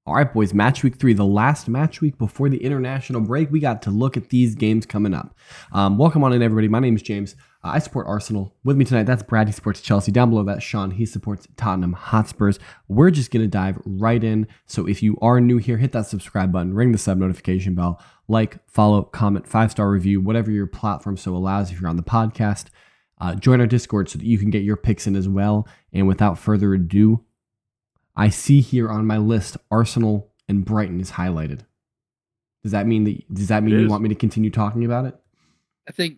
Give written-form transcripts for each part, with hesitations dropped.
All right, boys, match week 3, the last match week before the international break. We got to look at these games coming up. Welcome on in, everybody. My name is James. I support Arsenal. With me tonight, that's Brad. He supports Chelsea. Down below that, Sean. He supports Tottenham Hotspurs. We're just going to dive right in. So if you are new here, hit that subscribe button, ring the sub notification bell, like, follow, comment, 5-star review, whatever your platform so allows if you're on the podcast. Join our Discord so that you can get your picks in as well. And without further ado, I see here on my list, Arsenal and Brighton is highlighted. Does that mean you want me to continue talking about it? I think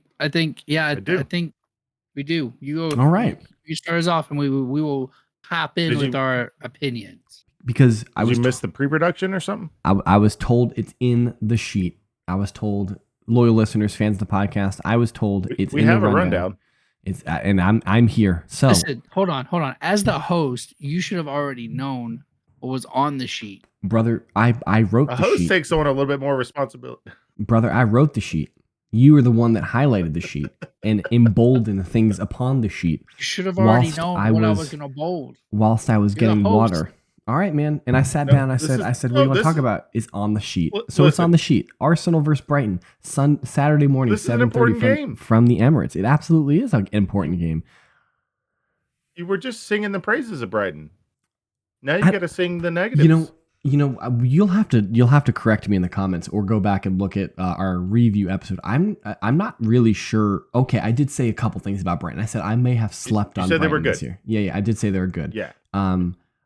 we do. You go. All right. You start us off, and we will hop in with our opinions. Because Did you miss the pre-production or something? I was told it's in the sheet. I was told, loyal listeners, fans of the podcast, I was told it's in the rundown. We have a rundown. And I'm here. So listen, hold on. As the host, you should have already known what was on the sheet. Brother, I wrote the sheet. A host takes on a little bit more responsibility. Brother, I wrote the sheet. You were the one that highlighted the sheet and emboldened things upon the sheet. You should have already known what I was going to bold. Whilst I was getting water. All right, man. And I sat down. I said, what do you want to talk about? It's on the sheet. So it's on the sheet. Arsenal versus Brighton. Saturday morning, 7:30 from the Emirates. It absolutely is an important game. You were just singing the praises of Brighton. Now you got to sing the negatives. You'll have to correct me in the comments or go back and look at our review episode. I'm not really sure. Okay, I did say a couple things about Brighton. I said I may have slept on Brighton they were good this year. Yeah, I did say they were good. Yeah.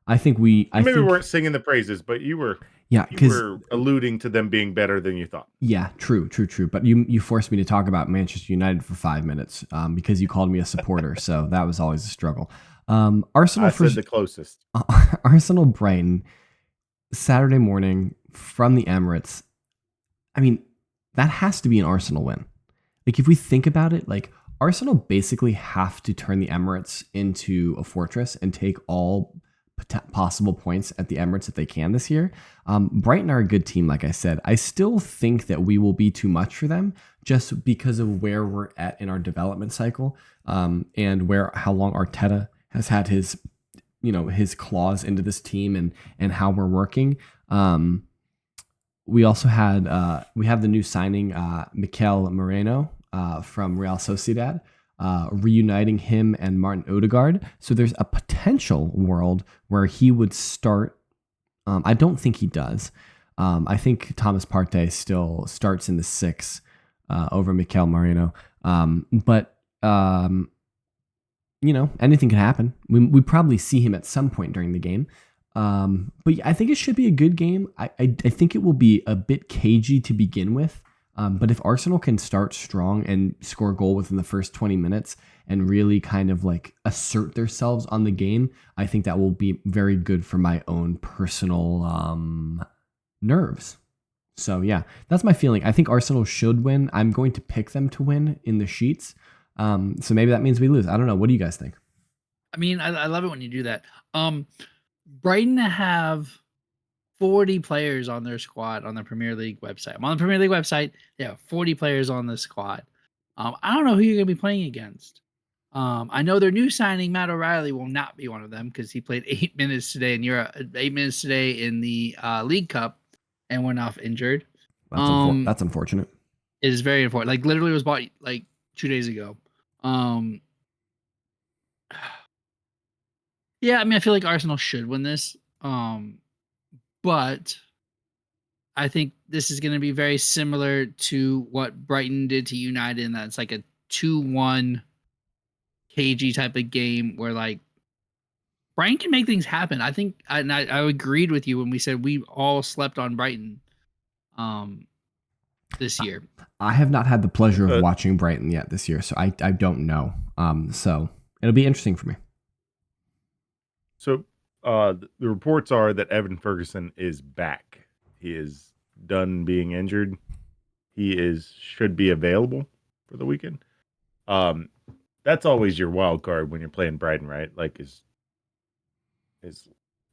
I think we weren't singing the praises, but you were. Yeah, you were alluding to them being better than you thought. Yeah, true. But you forced me to talk about Manchester United for 5 minutes because you called me a supporter. So that was always a struggle. Arsenal. I said the closest. Arsenal Brighton, Saturday morning from the Emirates. I mean, that has to be an Arsenal win. Like if we think about it, like Arsenal basically have to turn the Emirates into a fortress and take all possible points at the Emirates if they can this year. Brighton are a good team, like I said. I still think that we will be too much for them just because of where we're at in our development cycle, and how long Arteta has had his claws into this team and how we're working. We also had we have the new signing, Mikel Moreno from Real Sociedad. Reuniting him and Martin Odegaard. So there's a potential world where he would start. I don't think he does. I think Thomas Partey still starts in the 6 over Mikel Moreno. But anything can happen. We probably see him at some point during the game. But I think it should be a good game. I think it will be a bit cagey to begin with. But if Arsenal can start strong and score a goal within the first 20 minutes and really kind of like assert themselves on the game, I think that will be very good for my own personal nerves. So yeah, that's my feeling. I think Arsenal should win. I'm going to pick them to win in the sheets. So maybe that means we lose. I don't know. What do you guys think? I mean, I love it when you do that. Brighton have 40 players on their squad on the Premier League website. I'm on the Premier League website. They have 40 players on the squad. I don't know who you're going to be playing against. I know their new signing, Matt O'Reilly, will not be one of them because he played 8 minutes today in Europe, 8 minutes today in the League Cup and went off injured. That's unfortunate. It is very important. Like literally was bought like 2 days ago. Yeah, I mean, I feel like Arsenal should win this. But I think this is going to be very similar to what Brighton did to United, and that's like a 2-1 KG type of game where like Brighton can make things happen. I think I agreed with you when we said we all slept on Brighton this year. I have not had the pleasure of watching Brighton yet this year, so I don't know. So it'll be interesting for me. So the reports are that Evan Ferguson is back. He is done being injured. He should be available for the weekend. That's always your wild card when you're playing Brighton, right? Like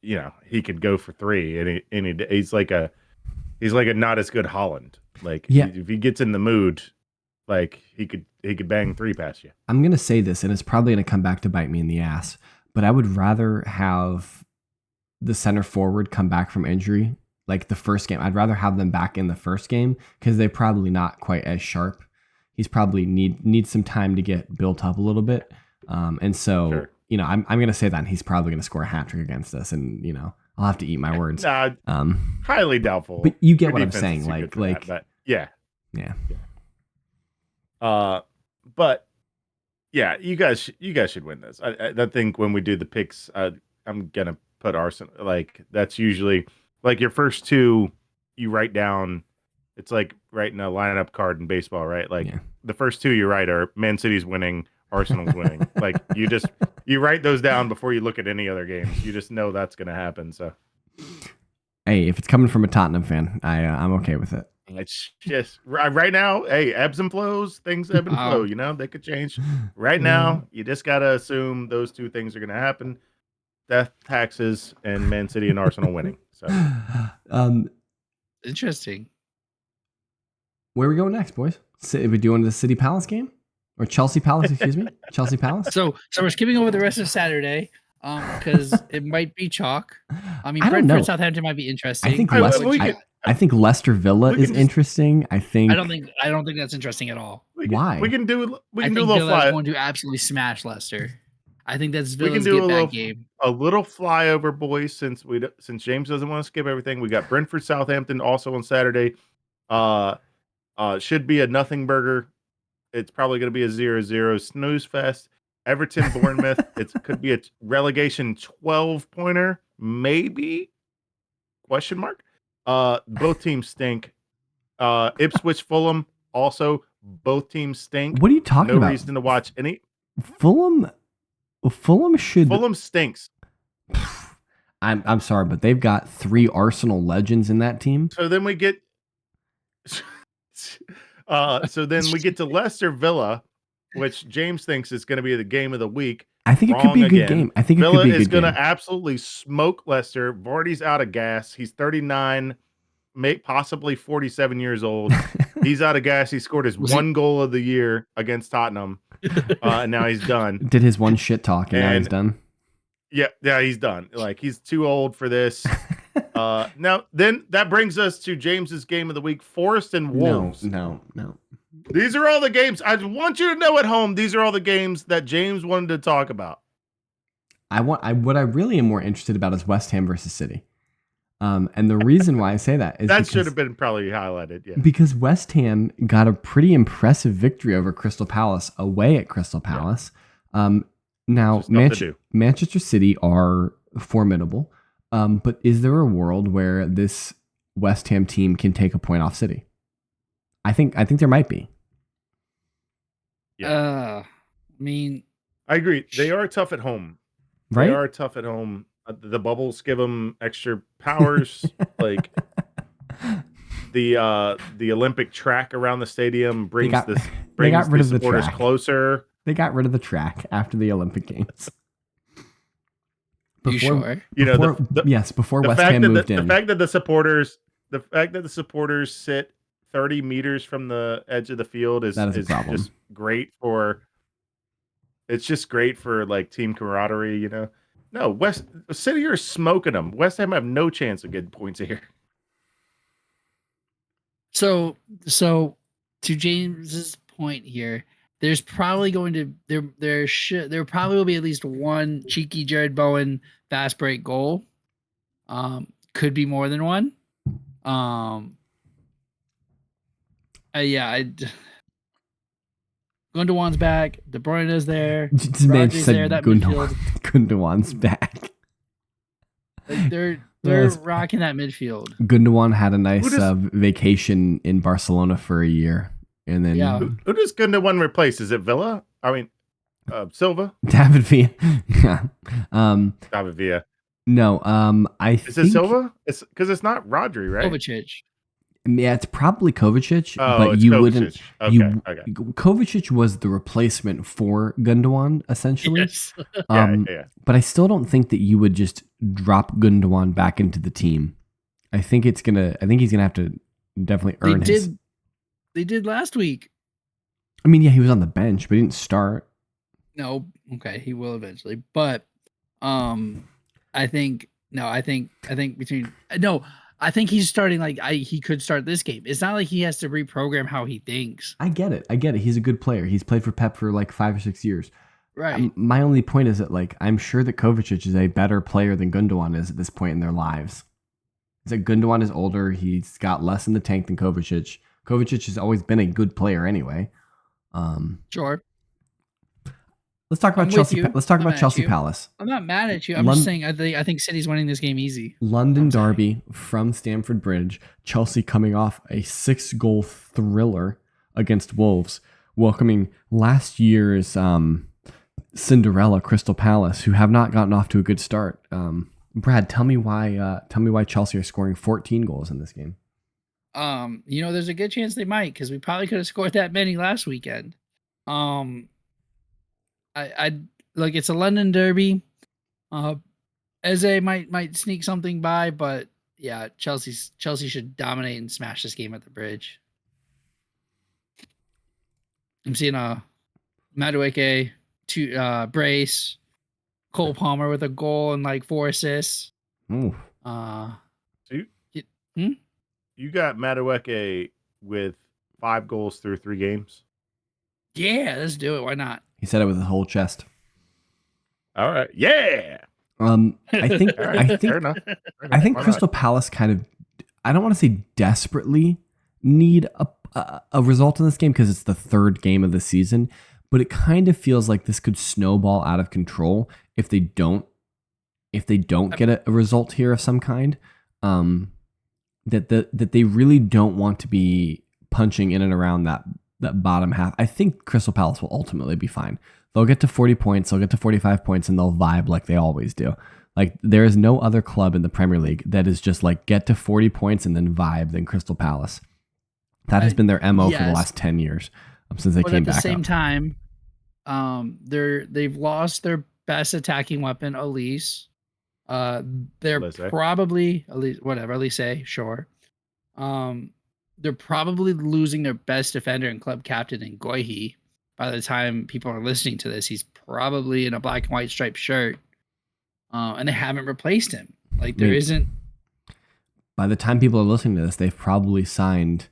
he could go for 3 any day. He's like a not as good Holland. Like if he gets in the mood, like he could bang 3 past you. I'm gonna say this, and it's probably gonna come back to bite me in the ass. But I would rather have the center forward come back from injury, like the first game. I'd rather have them back in the first game because they're probably not quite as sharp. He's probably needs some time to get built up a little bit. And so, Sure. I'm going to say that he's probably going to score a hat trick against us, and I'll have to eat my words. Highly doubtful. But you get Your what I'm defense saying, is too like good for that, but yeah. But yeah, you guys should win this. I think when we do the picks, I'm gonna put Arsenal. Like that's usually like your first two you write down. It's like writing a lineup card in baseball, right? Like the first two you write are Man City's winning, Arsenal's winning. Like you write those down before you look at any other games. You just know that's gonna happen. So hey, if it's coming from a Tottenham fan, I'm okay with it. it's just right now. Hey, ebbs and flows. Things ebb and flow. They could change. Right now, you just gotta assume those two things are gonna happen: death, taxes, and Man City and Arsenal winning. So, interesting. Where are we going next, boys? Are we doing the City Palace game or Chelsea Palace? Excuse me, Chelsea Palace. So we're skipping over the rest of Saturday. Because it might be chalk. I mean, I don't know. Brentford Southampton might be interesting. I think Leicester Villa is interesting. I don't think that's interesting at all. Why? We can do a little Villa's fly. going to absolutely smash Leicester. I think that's Villa's get back game. A little flyover, boys. Since James doesn't want to skip everything, we got Brentford Southampton also on Saturday. Should be a nothing burger. It's probably going to be a 0-0 snooze fest. Everton Bournemouth. It could be a relegation 12-pointer, maybe? Question mark. Both teams stink. Ipswich Fulham also. Both teams stink. What are you talking about? No reason to watch any. Fulham stinks. I'm sorry, but they've got 3 Arsenal legends in that team. So then we get. To Leicester Villa, which James thinks is going to be the game of the week. I think it could be a good game. I think Villa it could be a good game. is going to absolutely smoke Leicester. Vardy's out of gas. He's 39, possibly 47 years old. He's out of gas. He scored his one goal of the year against Tottenham, and now he's done. Did his one shit talk, and now he's done. Yeah, he's done. Like he's too old for this. Now then that brings us to James's game of the week: Forest and Wolves. No. These are all the games. I want you to know at home. These are all the games that James wanted to talk about. What I really am more interested about is West Ham versus City. And the reason why I say that is that should have been probably highlighted. Yeah, because West Ham got a pretty impressive victory over Crystal Palace away at Crystal Palace. Now Manchester City are formidable, but is there a world where this West Ham team can take a point off City? I think there might be. I mean, I agree. They are tough at home. Right? They are tough at home. The bubbles give them extra powers. Like the Olympic track around the stadium brings the supporters closer. They got rid of the track after the Olympic Games. Before West Ham moved in. The fact that the supporters sit 30 meters from the edge of the field is just great for. It's just great for like team camaraderie, No, West City are smoking them. West Ham have no chance of getting points here. So to James's point here, there's probably going to there probably will be at least one cheeky Jared Bowen fast break goal. Could be more than one. Gundogan's back. De Bruyne is there. This man said Gundogan's back. They're rocking that midfield. Gundogan had a nice vacation in Barcelona for a year, and then who does Gundogan replace? Is it Villa? I mean, Silva. David Villa. David Villa. No, is it Silva? It's because it's not Rodri, right? Kovacic. Yeah, it's probably Kovacic, but you Kovacic. wouldn't. Okay. Kovacic was the replacement for Gundogan, essentially. Yes. But I still don't think that you would just drop Gundogan back into the team. I think he's gonna have to definitely earn his. They did last week. I mean, yeah, he was on the bench, but he didn't start. No, okay, he will eventually. But I think No, I think between no, I think he's starting he could start this game. It's not like he has to reprogram how he thinks. I get it. He's a good player. He's played for Pep for like 5 or 6 years. Right. My only point is that like I'm sure that Kovacic is a better player than Gundogan is at this point in their lives. Is that Gundogan is older. He's got less in the tank than Kovacic. Kovacic has always been a good player anyway. Sure. Let's talk about Chelsea. Let's talk about Chelsea Palace. I'm not mad at you. I'm just saying I think City's winning this game easy. London derby from Stamford Bridge. Chelsea coming off a 6-goal thriller against Wolves, welcoming last year's Cinderella Crystal Palace, who have not gotten off to a good start. Brad, tell me why Chelsea are scoring 14 goals in this game. There's a good chance they might, because we probably could have scored that many last weekend. I like, it's a London derby. Eze might sneak something by, but yeah, Chelsea should dominate and smash this game at the Bridge. I'm seeing Madueke, brace, Cole Palmer with a goal and like 4 assists. Ooh. You got Madueke with 5 goals through 3 games. Yeah, let's do it. Why not? He said it with his whole chest. All right. Yeah. I think Fair enough. I think Crystal Palace kind of, I don't want to say desperately need a result in this game because it's the 3rd game of the season, but it kind of feels like this could snowball out of control if they don't get a result here of some kind. That they really don't want to be punching in and around that bottom half. I think Crystal Palace will ultimately be fine. They'll get to 40 points, they'll get to 45 points, and they'll vibe like they always do. Like, there is no other club in the Premier League that is just like get to 40 points and then vibe than Crystal Palace. That has been their MO for the last 10 years since they came back up. At the same time, they've lost their best attacking weapon, Elise. They're probably Elise, sure. They're probably losing their best defender and club captain in Goihi. By the time people are listening to this, he's probably in a black and white striped shirt. And they haven't replaced him. Like, there isn't. By the time people are listening to this, they've probably signed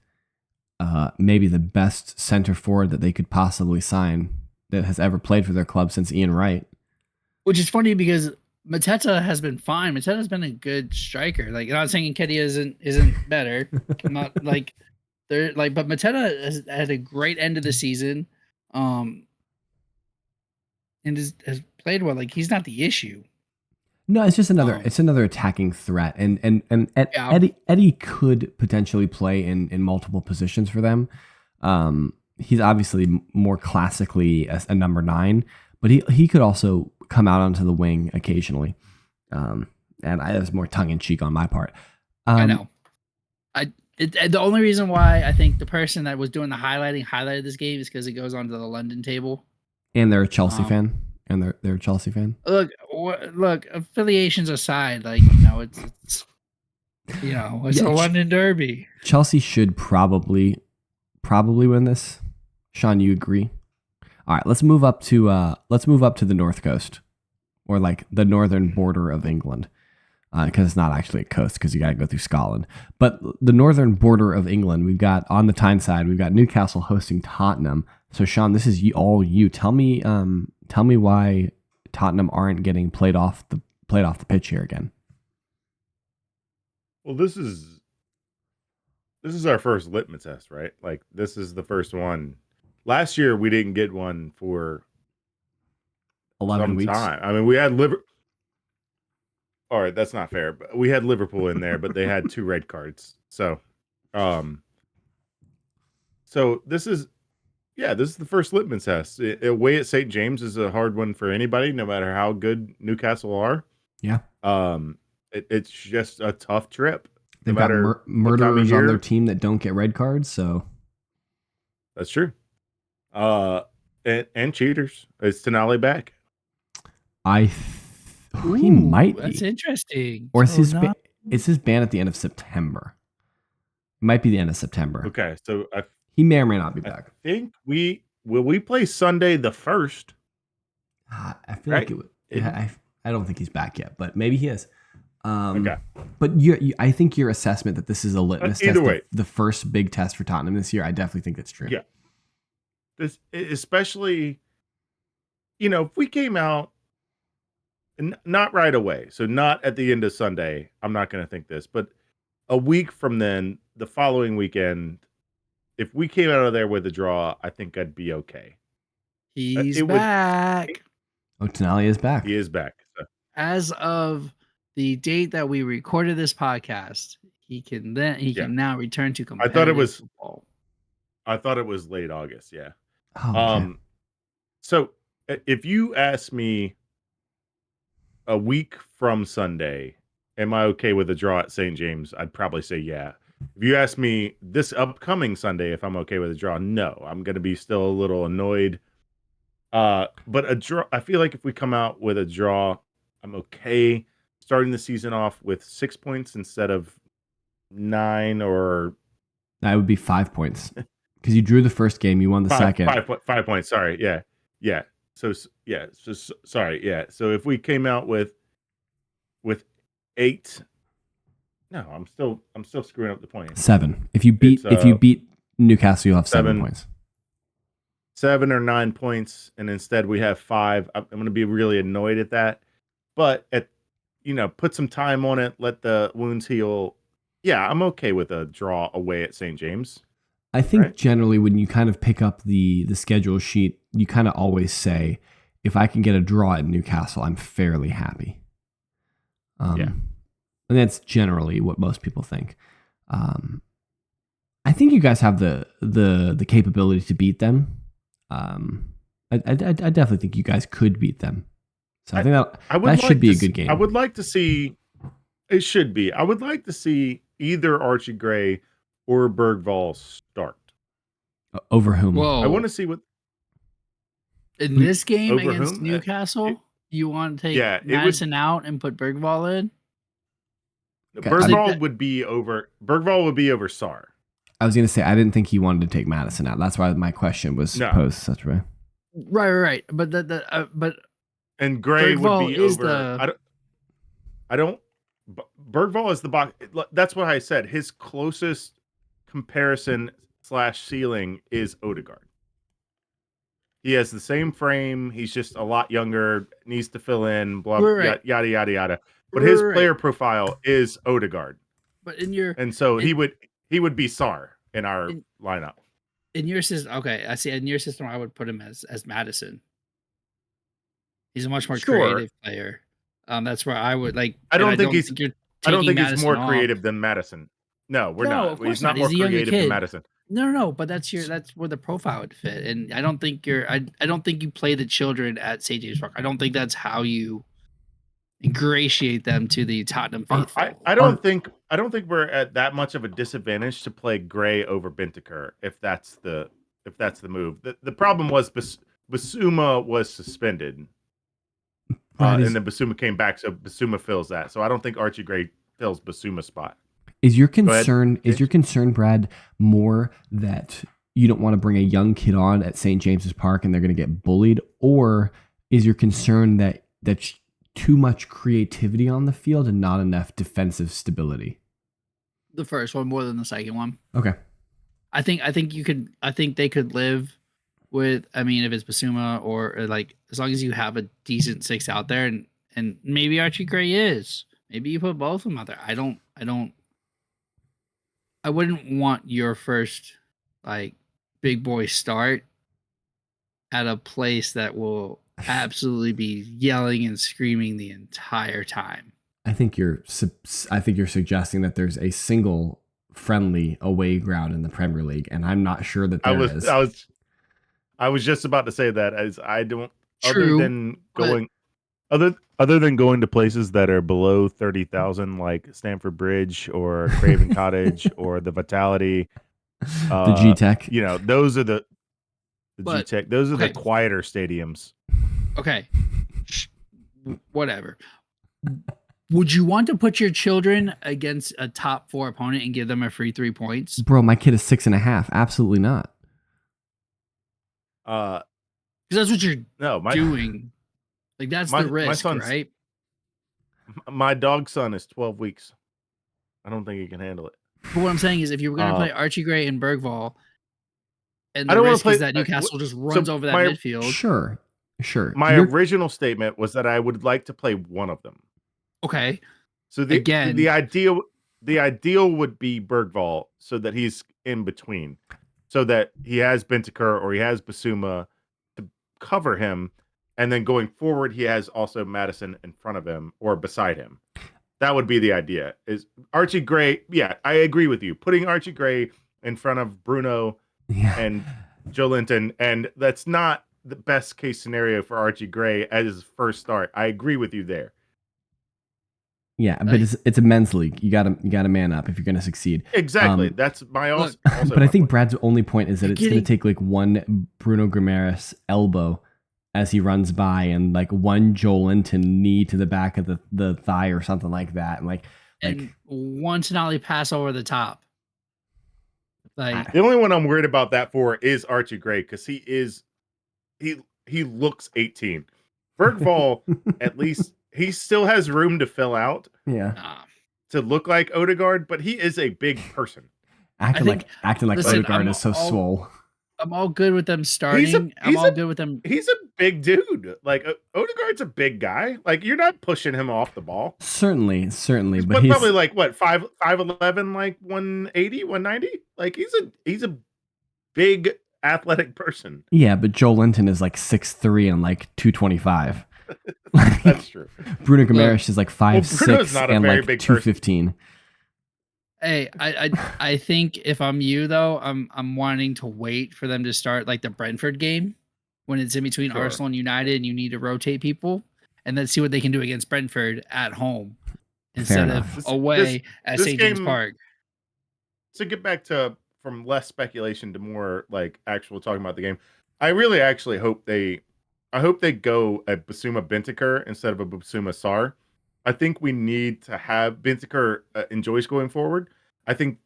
maybe the best center forward that they could possibly sign that has ever played for their club since Ian Wright. Which is funny because Mateta has been fine. Mateta's been a good striker. Like, I'm not saying Nketiah isn't better. I'm not like they're like, but Mateta has had a great end of the season, and has played well. Like, he's not the issue. No, it's just another attacking threat, and Eddie could potentially play in multiple positions for them. He's obviously more classically a number 9, but he could also come out onto the wing occasionally. And that was more tongue in cheek on my part. I know. The only reason why I think the person that was doing the highlighted this game is because it goes onto the London table. And they're a Chelsea fan. And they're a Chelsea fan. Look, affiliations aside, like, it's a London derby. Chelsea should probably win this. Sean, you agree? All right, let's move up to the North Coast, or like the northern border of England, because it's not actually a coast because you got to go through Scotland. But the northern border of England, we've got on the Tyneside, we've got Newcastle hosting Tottenham. So Sean, this is all you. Tell me why Tottenham aren't getting played off the pitch here again. Well, this is our first litmus test, right? Like, this is the first one. Last year we didn't get one for 11 weeks. Time. I mean, we had All right, that's not fair. But we had Liverpool in there, but they had 2 red cards. So this is the first litmus test. Away at St. James is a hard one for anybody, no matter how good Newcastle are. Yeah. It's just a tough trip. They've got murderers on their team that don't get red cards, so that's true. And cheaters. Is Tonali back? He might be. That's interesting. Or is his ban at the end of September? It might be the end of September. Okay, so he may or may not be back. I think will we play Sunday the 1st? I feel like it would. Yeah, I don't think he's back yet, but maybe he is. Okay. But I think your assessment that this is a litmus Either test, way. the first big test for Tottenham this year, I definitely think that's true. Yeah. This, especially, if we came out, not right away, so not at the end of Sunday, I'm not going to think this, but a week from then, the following weekend, if we came out of there with a draw, I think I'd be okay. He's It would. back. Tonali is back. He is back. So. As of the date that we recorded this podcast, he can now return to competitive football. I thought it was late August. Yeah. Oh, okay. So if you ask me a week from Sunday, am I okay with a draw at St. James? I'd probably say yeah. If you ask me this upcoming Sunday if I'm okay with a draw, no. I'm going to be still a little annoyed. But a draw, I feel like if we come out with a draw, I'm okay starting the season off with 6 points instead of 9 or... That would be 5 points. Because you drew the first game, you won the second. 5 points, sorry. Yeah. So sorry, yeah. So if we came out with 8... No, I'm still screwing up the point. 7. If you beat Newcastle, you'll have 7 points. 7 or 9 points, and instead we have 5. I'm going to be really annoyed at that. But put some time on it, let the wounds heal. Yeah, I'm okay with a draw away at St. James. I think generally when you kind of pick up the schedule sheet, you kind of always say, if I can get a draw at Newcastle, I'm fairly happy. Yeah. And that's generally what most people think. I think you guys have the capability to beat them. I definitely think you guys could beat them. So I think that should be a good game. I would like to see. It should be. I would like to see either Archie Gray or Bergvall start. Over whom? Whoa. I want to see what. In this game against Newcastle, you want to take Madison out and put Bergvall in? Okay. Bergvall would be over Sar. I was going to say, I didn't think he wanted to take Madison out. That's why my question was posed such a way. Right. But and Gray Bergvall would be over. I don't. Bergvall is the box. That's what I said. His closest comparison / ceiling is Odegaard. He has the same frame. He's just a lot younger. Needs to fill in. Blah yada yada yada. But his player profile is Odegaard. But he would be Sar in our lineup. In your system, okay, I see. In your system, I would put him as Madison. He's a much more creative player. That's where I would like. I don't think he's more creative than Madison. No, we're not. Of course he's not more creative than Madison. No. But that's where the profile would fit. And I don't think I don't think you play the children at St. James Park. I don't think that's how you ingratiate them to the Tottenham faithful. I don't think we're at that much of a disadvantage to play Gray over Bentancur if that's the move. The problem was Basuma was suspended. And then Basuma came back, so Basuma fills that. So I don't think Archie Gray fills Basuma's spot. Is your concern, Brad, more that you don't want to bring a young kid on at St. James's Park and they're going to get bullied, or is your concern that too much creativity on the field and not enough defensive stability? The first one more than the second one. Okay. I think they could live with, if it's Basuma or like, as long as you have a decent 6 out there, and maybe Archie Gray maybe you put both of them out there. I wouldn't want your first like big boy start at a place that will absolutely be yelling and screaming the entire time. I think you're suggesting that there's a single friendly away ground in the Premier League, and I'm not sure that there is. I was just about to say that, as I don't. True, Other than going to places that are below 30,000, like Stamford Bridge or Craven Cottage or the Vitality, the G Tech. Those are the G Tech. Those are the quieter stadiums. Okay, whatever. Would you want to put your children against a top 4 opponent and give them a free 3 points? Bro, my kid is 6.5. Absolutely not. Because that's what you're doing. Like that's the risk, right? My dog's son is 12 weeks. I don't think he can handle it. But what I'm saying is, if you were going to play Archie Gray and Bergvall, and I the don't want to risk play. is that Newcastle just runs over that midfield. Sure. My original statement was that I would like to play one of them. Okay. So the ideal would be Bergvall, so that he's in between, so that he has Bentancur or he has Basuma to cover him, and then going forward he has also Madison in front of him or beside him. That would be the idea. Is Archie Gray? Yeah, I agree with you. Putting Archie Gray in front of Bruno and Joe Linton, and that's not the best case scenario for Archie Gray as his first start. I agree with you there. Yeah, but it's a men's league. You gotta man up if you're gonna succeed. Exactly. That's my also. But I think Brad's only point is that it's gonna take like one Bruno Guimaraes elbow as he runs by, and like one Joel Linton knee to the back of the thigh or something like that, and one Tonali pass over the top. Like the only one I'm worried about that for is Archie Gray, because he looks 18. Bergvall, at least he still has room to fill out. Yeah. To look like Odegaard, but he is a big person. Acting like Odegaard is so swole. I'm all good with them starting. I'm all good with them. He's a big dude. Like Odegaard's a big guy. Like you're not pushing him off the ball. Certainly. He's but he's probably like what 5'11", like 180, 190. Like he's a big athletic person. Yeah, but Joel Linton is like 6'3" and like 225. That's true. Bruno Guimaraes is like 5'6" and like 215. Hey, I think if I'm you though, I'm wanting to wait for them to start like the Brentford game when it's in between Arsenal and United, and you need to rotate people, and then see what they can do against Brentford at home instead of away at St. James Park. To get back to from less speculation to more like actual talking about the game, I really actually hope they go a Basuma Bentancur instead of a Basuma Sarr. I think we need to have Bentancur enjoys going forward. I think,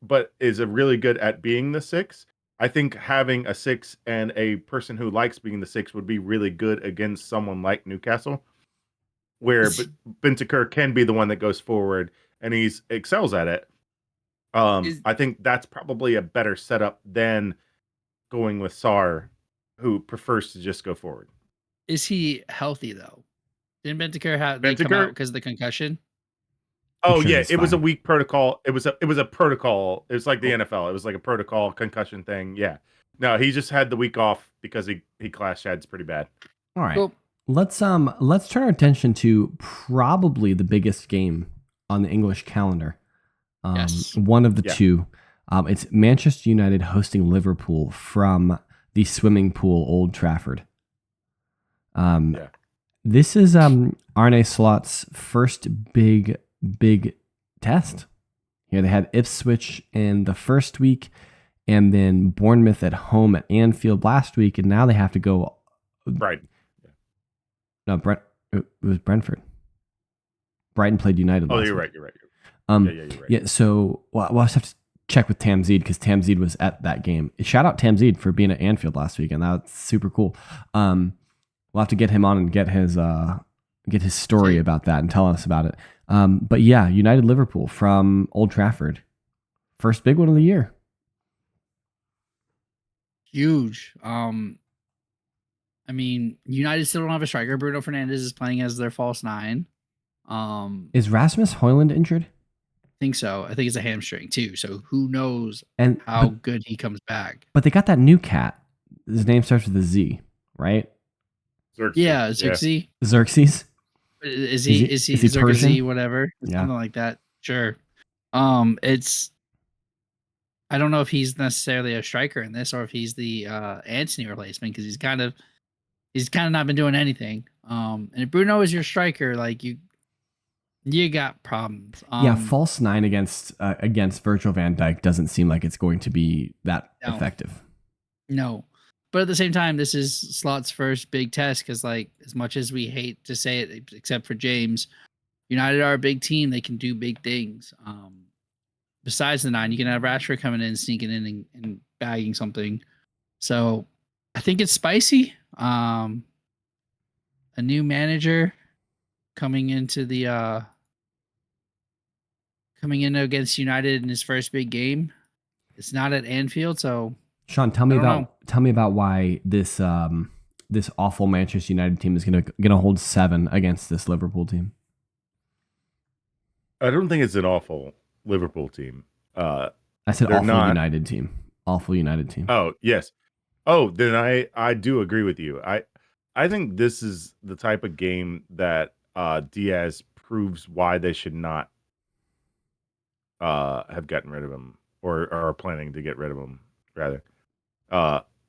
but is really good at being the 6. I think having a 6 and a person who likes being the 6 would be really good against someone like Newcastle, where Bentancur can be the one that goes forward and he's excels at it. I think that's probably a better setup than going with Sarr, who prefers to just go forward. Is he healthy though? Didn't Bentancur come out because of the concussion? Oh yeah, it was a weak protocol. It was a protocol. It was like the NFL. It was like a protocol concussion thing. Yeah. No, he just had the week off because he class shads pretty bad. All right. Cool. Let's turn our attention to probably the biggest game on the English calendar. Yes. One of the two. It's Manchester United hosting Liverpool from the swimming pool Old Trafford. This is Arne Slot's first big test. Here they had Ipswich in the first week, and then Bournemouth at home at Anfield last week, and now they have to go. Brighton. No, it was Brentford. Brighton played United. Oh, you're right. You're right. You're right. Yeah. So we'll just have to check with Tamzid because Tamzid was at that game. Shout out Tamzid for being at Anfield last week, and that's super cool. We'll have to get him on and get his story about that and tell us about it. But yeah, United Liverpool from Old Trafford, first big one of the year. Huge. I mean, United still don't have a striker. Bruno Fernandes is playing as their false 9. Is Rasmus Højlund injured? I think so. I think it's a hamstring too. So who knows how good he comes back. But they got that new cat. His name starts with a Z, right? Xerxes. Yeah, Xerxes. Xerxes. Is he Xerxes, whatever, something like that. Sure. It's I don't know if he's necessarily a striker in this or if he's the Antony replacement, because he's kind of not been doing anything. And if Bruno is your striker, like you got problems. False 9 against Virgil van Dijk doesn't seem like it's going to be that effective. No. But at the same time, this is Slot's first big test because, like, as much as we hate to say it, except for James, United are a big team. They can do big things. Besides the 9, you can have Rashford coming in, sneaking in and bagging something. So I think it's spicy. A new manager coming into against United in his first big game. It's not at Anfield, so Sean, tell me about why this this awful Manchester United team is gonna hold 7 against this Liverpool team. I don't think it's an awful Liverpool team. I said awful United team. Awful United team. Oh, yes. Oh, then I do agree with you. I think this is the type of game that Diaz proves why they should not have gotten rid of him or are planning to get rid of him rather.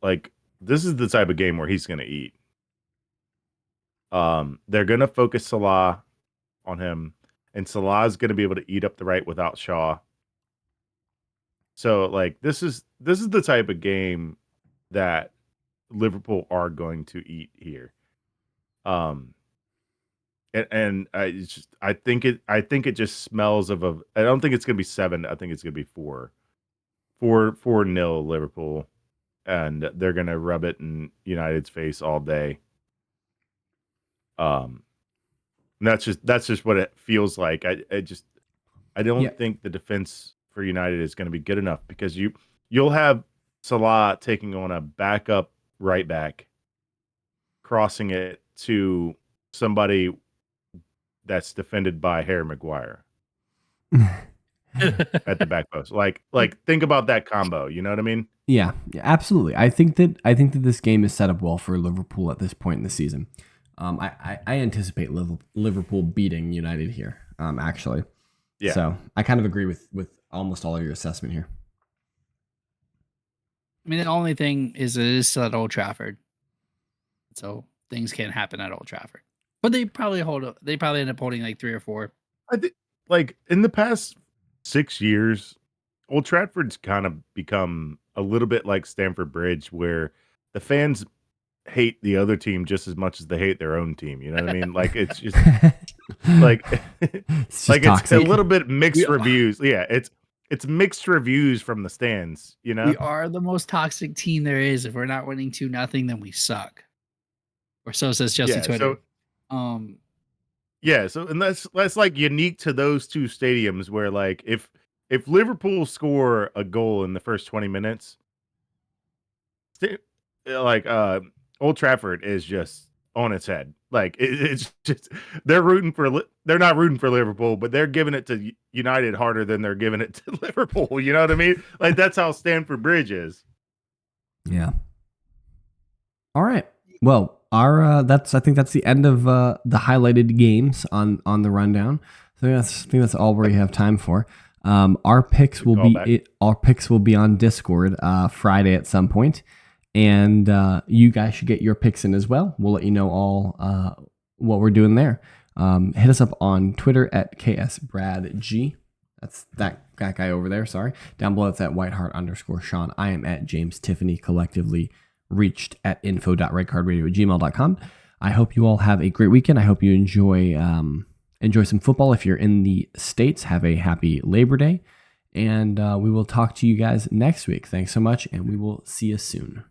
Like this is the type of game where he's going to eat. They're going to focus Salah on him, and Salah is going to be able to eat up the right without Shaw. So like this is the type of game that Liverpool are going to eat here. And I think it just smells of I don't think it's gonna be 7. I think it's gonna be 4-0 Liverpool, and they're gonna rub it in United's face all day. And that's just what it feels like. I don't think the defense for United is going to be good enough because you'll have Salah taking on a backup right back, crossing it to somebody that's defended by Harry Maguire at the back post. Like think about that combo. You know what I mean? Yeah, absolutely. I think that this game is set up well for Liverpool at this point in the season. I anticipate Liverpool beating United here. Actually, yeah. So I kind of agree with almost all of your assessment here. I mean, the only thing is it is still at Old Trafford, so things can happen at Old Trafford. But they probably end up holding like 3 or 4. I think like in the past 6 years, Old Trafford's kind of become a little bit like Stamford Bridge, where the fans hate the other team just as much as they hate their own team. You know what I mean? Like it's just like it's a little bit mixed reviews. Yeah, it's mixed reviews from the stands. You know, we are the most toxic team there is. If we're not winning 2-0, then we suck. Or so says Chelsea Twitter. So and that's like unique to those two stadiums where like if Liverpool score a goal in the first 20 minutes, like Old Trafford is just on its head. Like it's just they're not rooting for Liverpool, but they're giving it to United harder than they're giving it to Liverpool. You know what I mean? Like that's how Stamford Bridge is. Yeah. All right. Well, I think that's the end of the highlighted games on the rundown. I think that's all we have time for. Our picks will be on Discord Friday at some point, and you guys should get your picks in as well. We'll let you know all what we're doing there. Hit us up on Twitter at KSBradG. That's that guy over there. Sorry. Down below, it's at Whiteheart_Sean. I am at James Tiffany, collectively reached at info.redcardradio@gmail.com. I hope you all have a great weekend. I hope you enjoy some football. If you're in the States, have a happy Labor Day. And we will talk to you guys next week. Thanks so much, and we will see you soon.